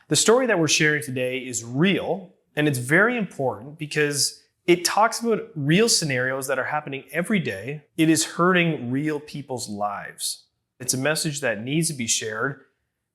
The story that we're sharing today is real, and it's very important because it talks about real scenarios that are happening every day. It is hurting real people's lives. It's a message that needs to be shared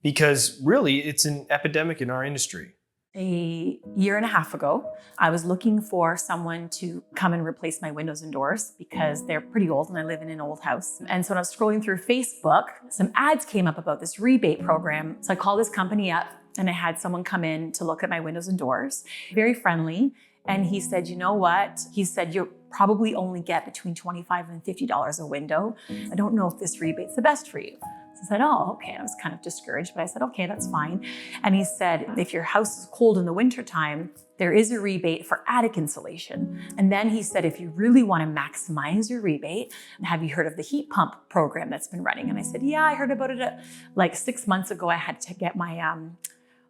because really it's an epidemic in our industry. A year and a half ago, I was looking for someone to come and replace my windows and doors because they're pretty old and I live in an old house. And so when I was scrolling through Facebook, some ads came up about this rebate program. So I called this company up and I had someone come in to look at my windows and doors, very friendly. And he said, you know what? He said, you'll probably only get between $25 and $50 a window. I don't know if this rebate's the best for you. So I said, oh, okay. I was kind of discouraged, but I said, okay, that's fine. And he said, if your house is cold in the wintertime, there is a rebate for attic insulation. And then he said, if you really want to maximize your rebate, have you heard of the heat pump program that's been running? And I said, yeah, I heard about it like 6 months ago. I had to get my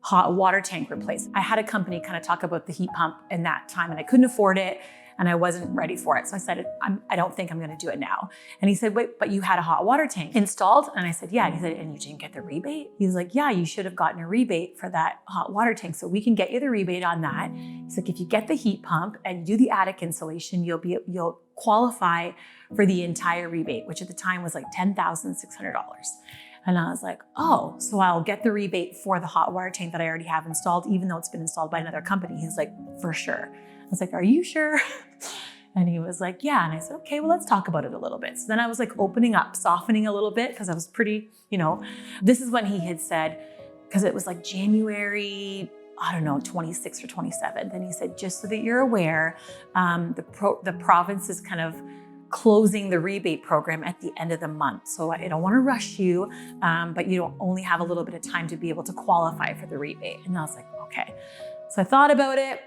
hot water tank replaced. I had a company kind of talk about the heat pump in that time and I couldn't afford it and I wasn't ready for it. So I said, I don't think I'm going to do it now. And he said, wait, but you had a hot water tank installed? And I said, yeah. And he said, and you didn't get the rebate? He's like, yeah, you should have gotten a rebate for that hot water tank. So we can get you the rebate on that. He's like, if you get the heat pump and do the attic insulation, you'll qualify for the entire rebate, which at the time was like $10,600. And I was like, oh, so I'll get the rebate for the hot water tank that I already have installed, even though it's been installed by another company. He's like, for sure. I was like, are you sure? And he was like, yeah. And I said, okay, well, let's talk about it a little bit. So then I was like opening up, softening a little bit because I was pretty, this is when he had said, because it was like January, I don't know, 26th or 27th. And he said, just so that you're aware, the province is kind of closing the rebate program at the end of the month. So I don't want to rush you, but you don't only have a little bit of time to be able to qualify for the rebate. And I was like, okay. So I thought about it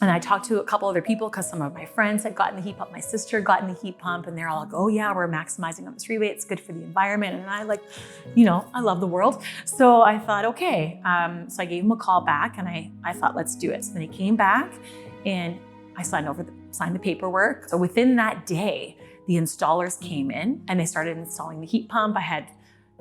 and I talked to a couple other people because some of my friends had gotten the heat pump. My sister got in the heat pump and they're all like, oh yeah, we're maximizing on this rebate. It's good for the environment. And I I love the world. So I thought, okay. So I gave him a call back and I thought, let's do it. So then he came back and I signed the paperwork. So within that day, the installers came in and they started installing the heat pump. I had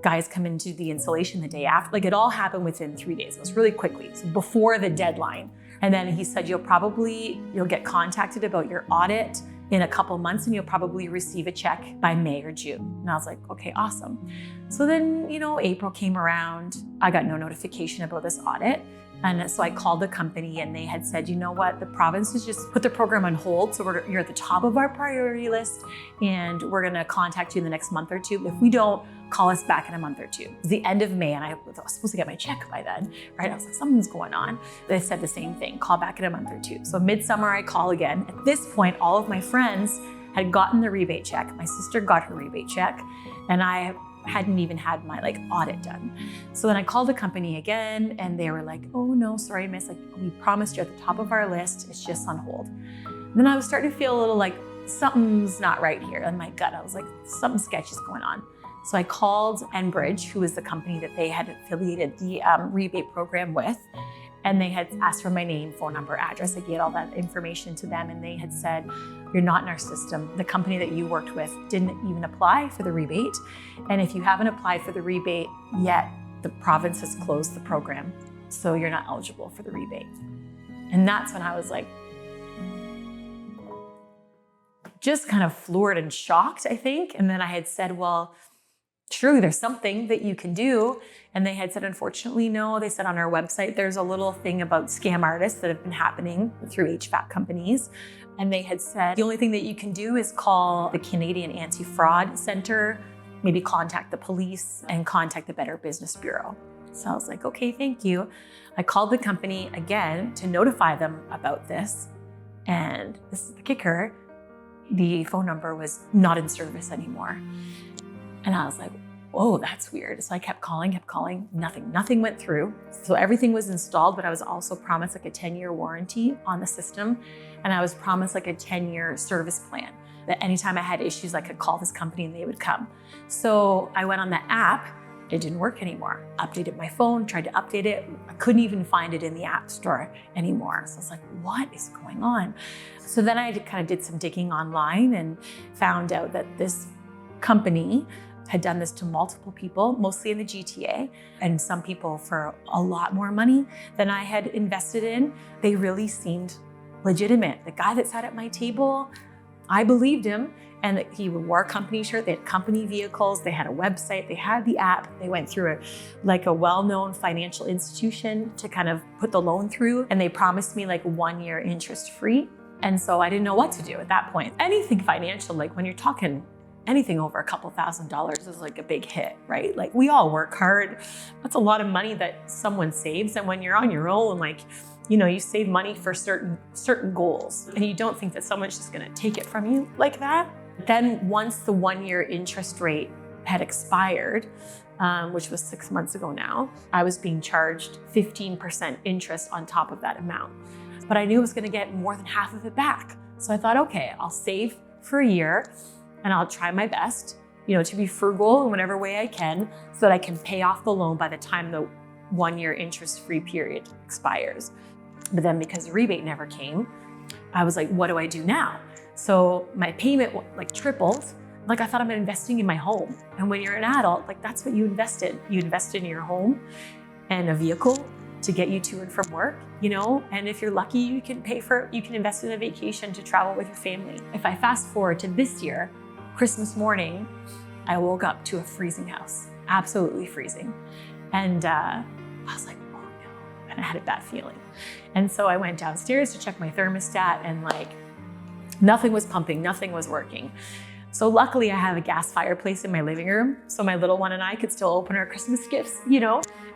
guys come into the installation the day after. Like it all happened within 3 days. It was really quickly, so before the deadline. And then he said, you'll get contacted about your audit in a couple months and you'll probably receive a check by May or June. And I was like, okay, awesome. So then, April came around. I got no notification about this audit. And so I called the company and they had said, you know what, the province has just put the program on hold. So you're at the top of our priority list and we're gonna contact you in the next month or two. If we don't, call us back in a month or two. It was the end of May and I was supposed to get my check by then, right? I was like, something's going on. They said the same thing, call back in a month or two. So midsummer, I call again. At this point, all of my friends had gotten the rebate check. My sister got her rebate check and I hadn't even had my audit done. So then I called the company again and they were like, oh no, sorry, miss, we promised you at the top of our list, it's just on hold. And then I was starting to feel a little like something's not right here in my gut. I was like, something sketchy is going on. So I called Enbridge, who is the company that they had affiliated the rebate program with. And they had asked for my name, phone number, address. I gave all that information to them and they had said, you're not in our system. The company that you worked with didn't even apply for the rebate. And if you haven't applied for the rebate yet, the province has closed the program. So you're not eligible for the rebate. And that's when I was like, just kind of floored and shocked, I think. And then I had said, well, surely there's something that you can do. And they had said, unfortunately, no. They said on our website, there's a little thing about scam artists that have been happening through HVAC companies. And they had said, the only thing that you can do is call the Canadian Anti-Fraud Center, maybe contact the police and contact the Better Business Bureau. So I was like, okay, thank you. I called the company again to notify them about this. And this is the kicker, the phone number was not in service anymore. And I was like, whoa, that's weird. So I kept calling, nothing went through. So everything was installed, but I was also promised a 10-year warranty on the system. And I was promised a 10-year service plan that anytime I had issues, I could call this company and they would come. So I went on the app, it didn't work anymore. Updated my phone, tried to update it. I couldn't even find it in the app store anymore. So I was like, what is going on? So then I kind of did some digging online and found out that this company had done this to multiple people, mostly in the GTA, and some people for a lot more money than I had invested in. They really seemed legitimate. The guy that sat at my table, I believed him, and that he wore a company shirt. They had company vehicles, they had a website, they had the app. They went through a well-known financial institution to kind of put the loan through, and they promised me like 1 year interest free. And so I didn't know what to do at that point. Anything financial, like when you're talking anything over a couple $1,000s is like a big hit, right? Like we all work hard. That's a lot of money that someone saves. And when you're on your own, like, you save money for certain goals, and you don't think that someone's just gonna take it from you like that. Then once the 1 year interest rate had expired, which was 6 months ago now, I was being charged 15% interest on top of that amount. But I knew I was gonna get more than half of it back. So I thought, okay, I'll save for a year and I'll try my best, to be frugal in whatever way I can so that I can pay off the loan by the time the 1 year interest-free period expires. But then because the rebate never came, I was like, what do I do now? So my payment like tripled. Like I thought I'm investing in my home. And when you're an adult, like that's what you invest in. You invest in your home and a vehicle to get you to and from work, and if you're lucky, you can invest in a vacation to travel with your family. If I fast forward to this year, Christmas morning, I woke up to a freezing house, absolutely freezing. And I was like, oh no, and I had a bad feeling. And so I went downstairs to check my thermostat, and like nothing was pumping, nothing was working. So luckily I have a gas fireplace in my living room, so my little one and I could still open our Christmas gifts,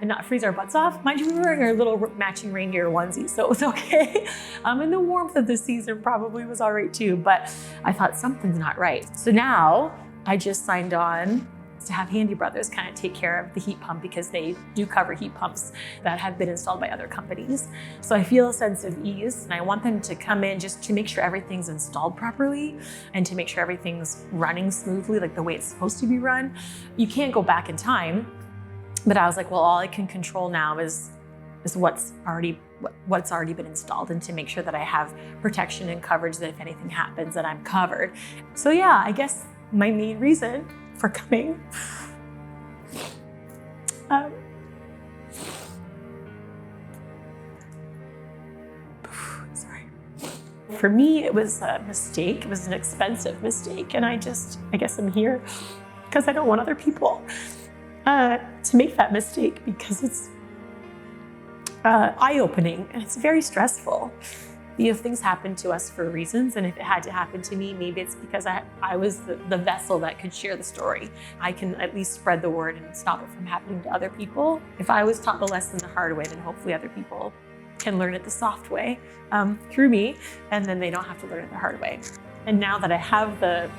and not freeze our butts off. Mind you, we were wearing our little matching reindeer onesies, so it was okay. And the warmth of the season probably was all right too, but I thought something's not right. So now I just signed on to have Handy Brothers kind of take care of the heat pump, because they do cover heat pumps that have been installed by other companies. So I feel a sense of ease, and I want them to come in just to make sure everything's installed properly and to make sure everything's running smoothly, like the way it's supposed to be run. You can't go back in time, but I was like, well, all I can control now is what's already been installed, and to make sure that I have protection and coverage, that if anything happens, that I'm covered. So yeah, I guess my main reason for coming. Sorry. For me, it was a mistake. It was an expensive mistake. And I guess I'm here because I don't want other people to make that mistake, because it's eye-opening and it's very stressful. Things happen to us for reasons, and if it had to happen to me, maybe it's because I was the vessel that could share the story. I can at least spread the word and stop it from happening to other people. If I was taught the lesson the hard way, then hopefully other people can learn it the soft way through me, and then they don't have to learn it the hard way. And now that I have the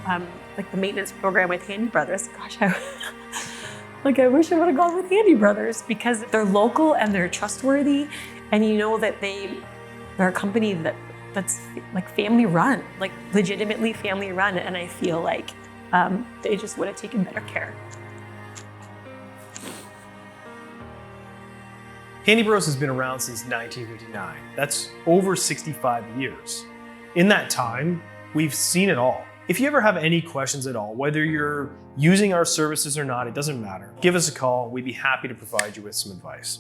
maintenance program with Handy Brothers, gosh, I wish I would have gone with Handy Brothers, because they're local and they're trustworthy, and that they're a company that's like family run, like legitimately family run, and I feel like they just would have taken better care. Handy Bros has been around since 1959. That's over 65 years. In that time, we've seen it all. If you ever have any questions at all, whether you're using our services or not, it doesn't matter. Give us a call. We'd be happy to provide you with some advice.